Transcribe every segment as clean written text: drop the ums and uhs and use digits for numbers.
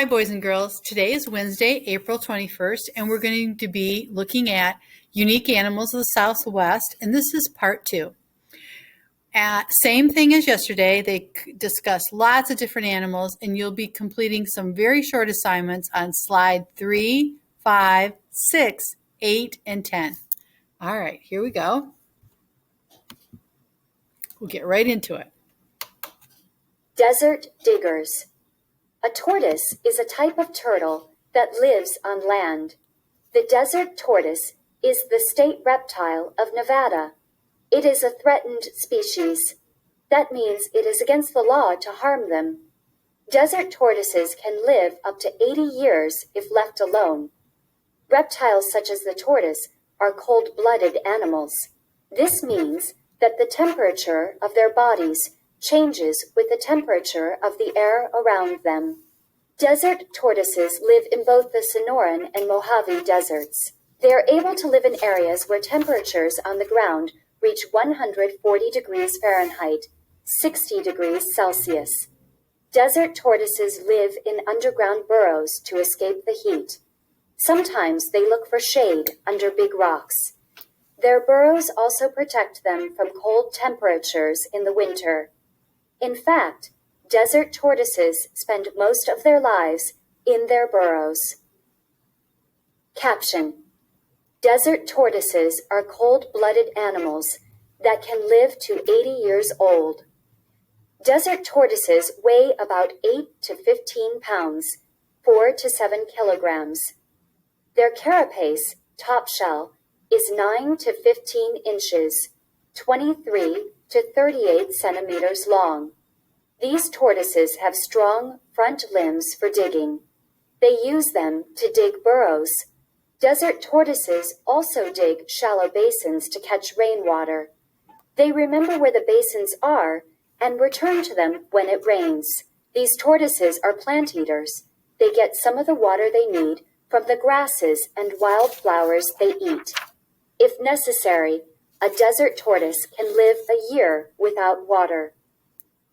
Hi, boys and girls. Today is Wednesday, April 21st, and we're going to be looking at unique animals of the Southwest, and this is part 2. Same thing as yesterday. They discuss lots of different animals, and you'll be completing some very short assignments on slide 3, 5, 6, 8, and 10. All right, here we go. We'll get right into it. Desert diggers. A tortoise is a type of turtle that lives on land. The desert tortoise is the state reptile of Nevada. It is a threatened species. That means it is against the law to harm them. Desert tortoises can live up to 80 years if left alone. Reptiles such as the tortoise are cold-blooded animals. This means that the temperature of their bodies changes with the temperature of the air around them. Desert tortoises live in both the Sonoran and Mojave deserts. They are able to live in areas where temperatures on the ground reach 140 degrees Fahrenheit, 60 degrees Celsius. Desert tortoises live in underground burrows to escape the heat. Sometimes they look for shade under big rocks. Their burrows also protect them from cold temperatures in the winter. In fact, desert tortoises spend most of their lives in their burrows. Caption: Desert tortoises are cold-blooded animals that can live to 80 years old. Desert tortoises weigh about 8 to 15 pounds, 4 to 7 kilograms. Their carapace, top shell, is 9 to 15 inches, 23 to 38 centimeters long. These tortoises have strong front limbs for digging. They use them to dig burrows. Desert tortoises also dig shallow basins to catch rainwater. They remember where the basins are and return to them when it rains. These tortoises are plant eaters. They get some of the water they need from the grasses and wildflowers they eat. If necessary, a desert tortoise can live a year without water.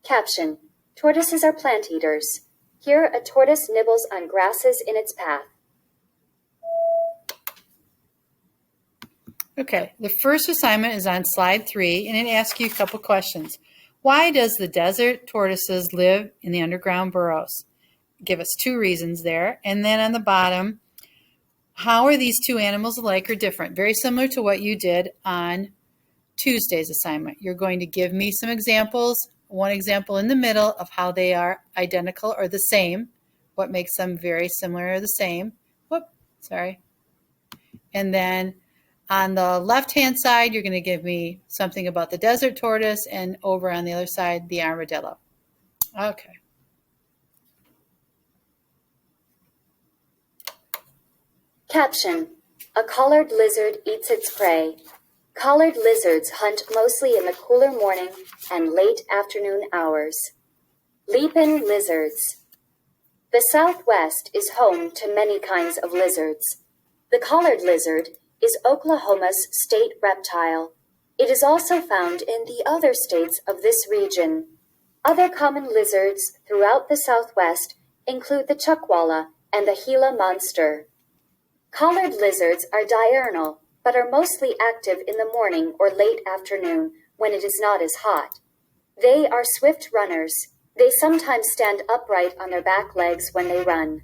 Caption: Tortoises are plant eaters. Here, a tortoise nibbles on grasses in its path. Okay, the first assignment is on slide 3, and it asks you a couple questions. Why does the desert tortoises live in the underground burrows? Give us 2 reasons there. And then on the bottom, how are these 2 animals alike or different? Very similar to what you did on Tuesday's assignment. You're going to give me some examples, one example in the middle of how they are identical or the same, what makes them very similar or the same. And then on the left-hand side, you're going to give me something about the desert tortoise, and over on the other side, the armadillo. Okay. Caption: A collared lizard eats its prey. Collared lizards hunt mostly in the cooler morning and late afternoon hours. Leap-in lizards. The Southwest is home to many kinds of lizards. The collared lizard is Oklahoma's state reptile. It is also found in the other states of this region. Other common lizards throughout the Southwest include the chuckwalla and the Gila monster. Collared lizards are diurnal, but are mostly active in the morning or late afternoon when it is not as hot. They are swift runners. They sometimes stand upright on their back legs when they run.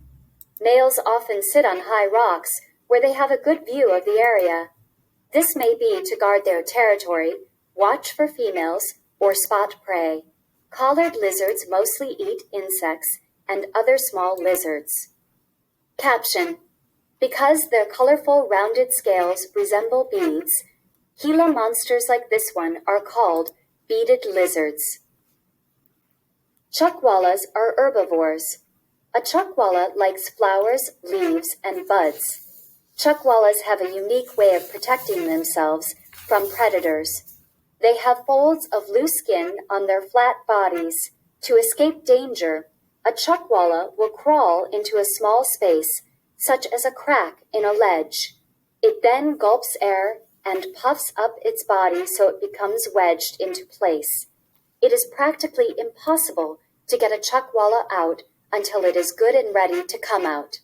Males often sit on high rocks where they have a good view of the area. This may be to guard their territory, watch for females, or spot prey. Collared lizards mostly eat insects and other small lizards. Caption: Because their colorful rounded scales resemble beads, Gila monsters like this one are called beaded lizards. Chuckwallas are herbivores. A chuckwalla likes flowers, leaves, and buds. Chuckwallas have a unique way of protecting themselves from predators. They have folds of loose skin on their flat bodies. To escape danger, a chuckwalla will crawl into a small space, such as a crack in a ledge. It then gulps air and puffs up its body so it becomes wedged into place. It is practically impossible to get a chuckwalla out until it is good and ready to come out.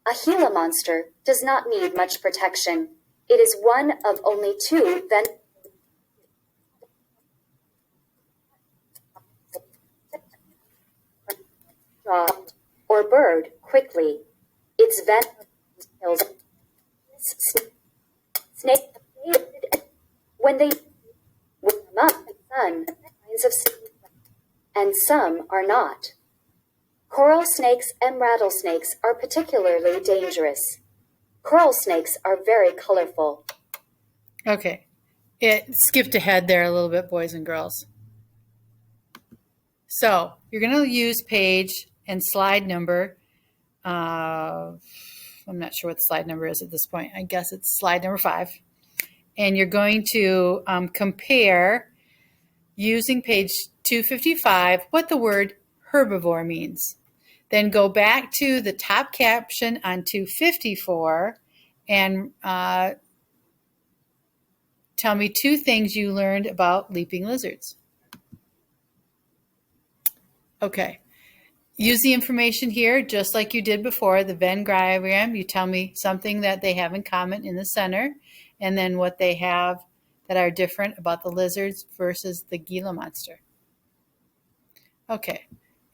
A Gila monster does not need much protection. It is one of only two or bird quickly. Its venom kills snake when they warm up in the sun, kinds of and some are not. Coral snakes and rattlesnakes are particularly dangerous. Coral snakes are very colorful. Okay. It skipped ahead there a little bit, boys and girls. So you're going to use page and slide number. I'm not sure what the slide number is at this point. I guess it's slide number 5. And you're going to compare using page 255 what the word herbivore means. Then go back to the top caption on 254 and tell me 2 things you learned about leaping lizards. Okay. Use the information here just like you did before, the Venn diagram. You tell me something that they have in common in the center, and then what they have that are different about the lizards versus the Gila monster. Okay,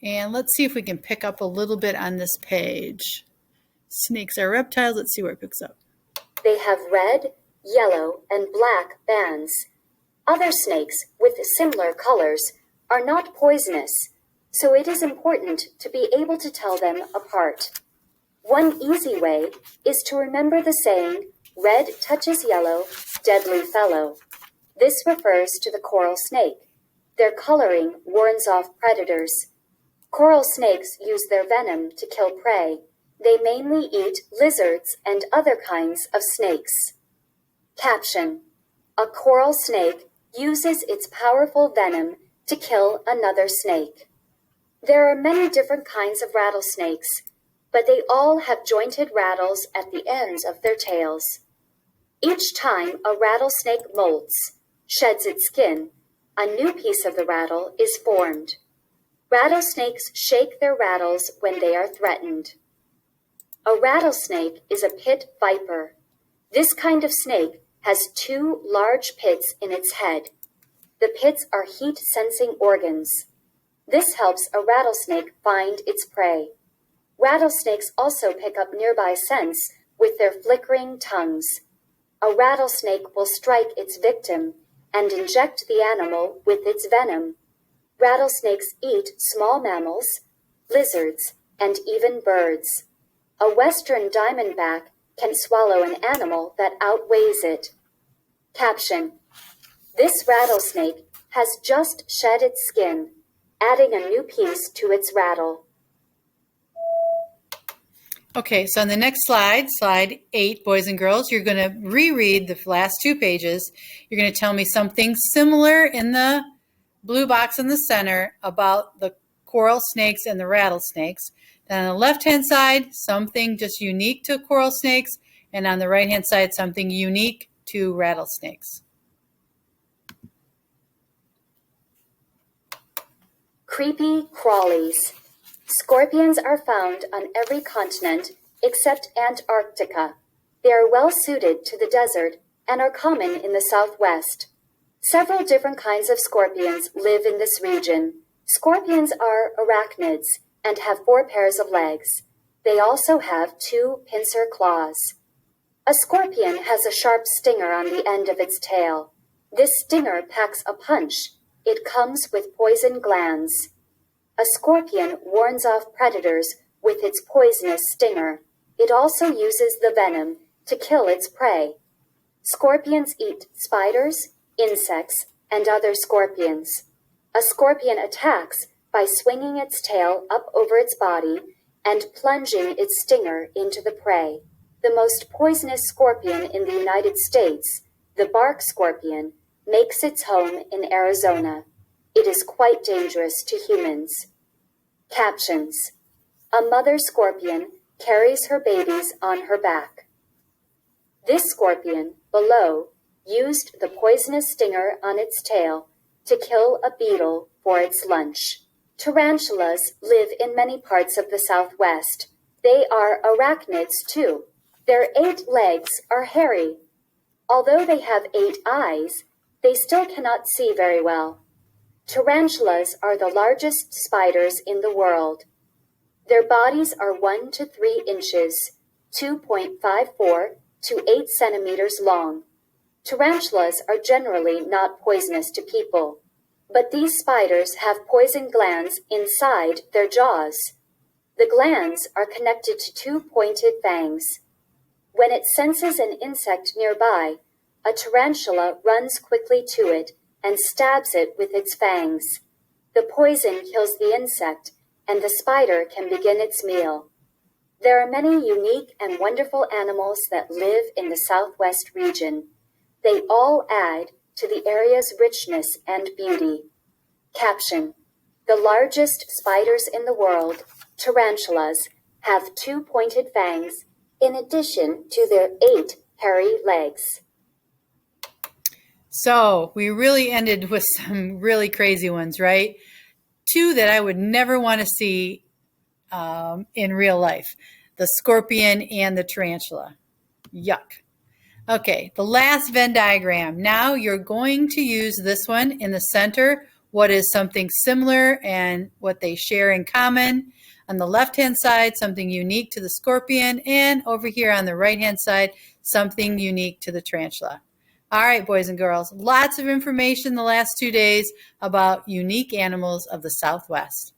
and let's see if we can pick up a little bit on this page. Snakes are reptiles. Let's see where it picks up. They have red, yellow, and black bands. Other snakes with similar colors are not poisonous, so it is important to be able to tell them apart. One easy way is to remember the saying, "Red touches yellow, deadly fellow." This refers to the coral snake. Their coloring warns off predators. Coral snakes use their venom to kill prey. They mainly eat lizards and other kinds of snakes. Caption: A coral snake uses its powerful venom to kill another snake. There are many different kinds of rattlesnakes, but they all have jointed rattles at the ends of their tails. Each time a rattlesnake molts, sheds its skin, a new piece of the rattle is formed. Rattlesnakes shake their rattles when they are threatened. A rattlesnake is a pit viper. This kind of snake has 2 large pits in its head. The pits are heat-sensing organs. This helps a rattlesnake find its prey. Rattlesnakes also pick up nearby scents with their flickering tongues. A rattlesnake will strike its victim and inject the animal with its venom. Rattlesnakes eat small mammals, lizards, and even birds. A western diamondback can swallow an animal that outweighs it. Caption: This rattlesnake has just shed its skin, adding a new piece to its rattle. Okay, so on the next slide, slide 8, boys and girls, you're going to reread the last 2 pages. You're going to tell me something similar in the blue box in the center about the coral snakes and the rattlesnakes. Then on the left-hand side, something just unique to coral snakes, and on the right-hand side, something unique to rattlesnakes. Creepy crawlies. Scorpions are found on every continent except Antarctica. They are well suited to the desert and are common in the southwest. Several different kinds of scorpions live in this region. Scorpions are arachnids and have 4 pairs of legs. They also have 2 pincer claws. A scorpion has a sharp stinger on the end of its tail. This stinger packs a punch. It comes with poison glands. A scorpion warns off predators with its poisonous stinger. It also uses the venom to kill its prey. Scorpions eat spiders, insects, and other scorpions. A scorpion attacks by swinging its tail up over its body and plunging its stinger into the prey. The most poisonous scorpion in the United States, the bark scorpion, makes its home in Arizona. It is quite dangerous to humans. Captions: A mother scorpion carries her babies on her back. This scorpion, below, used the poisonous stinger on its tail to kill a beetle for its lunch. Tarantulas live in many parts of the Southwest. They are arachnids too. Their 8 legs are hairy. Although they have 8 eyes, they still cannot see very well. Tarantulas are the largest spiders in the world. Their bodies are 1 to 3 inches, 2.54 to 8 centimeters long. Tarantulas are generally not poisonous to people, but these spiders have poison glands inside their jaws. The glands are connected to 2 pointed fangs. When it senses an insect nearby, a tarantula runs quickly to it and stabs it with its fangs. The poison kills the insect, and the spider can begin its meal. There are many unique and wonderful animals that live in the Southwest region. They all add to the area's richness and beauty. Caption: the largest spiders in the world, tarantulas, have 2 pointed fangs in addition to their 8 hairy legs. So we really ended with some really crazy ones, right? 2 that I would never want to see in real life, the scorpion and the tarantula. Yuck. Okay, the last Venn diagram. Now you're going to use this one in the center, what is something similar and what they share in common. On the left-hand side, something unique to the scorpion, and over here on the right-hand side, something unique to the tarantula. All right, boys and girls, lots of information the last 2 days about unique animals of the Southwest.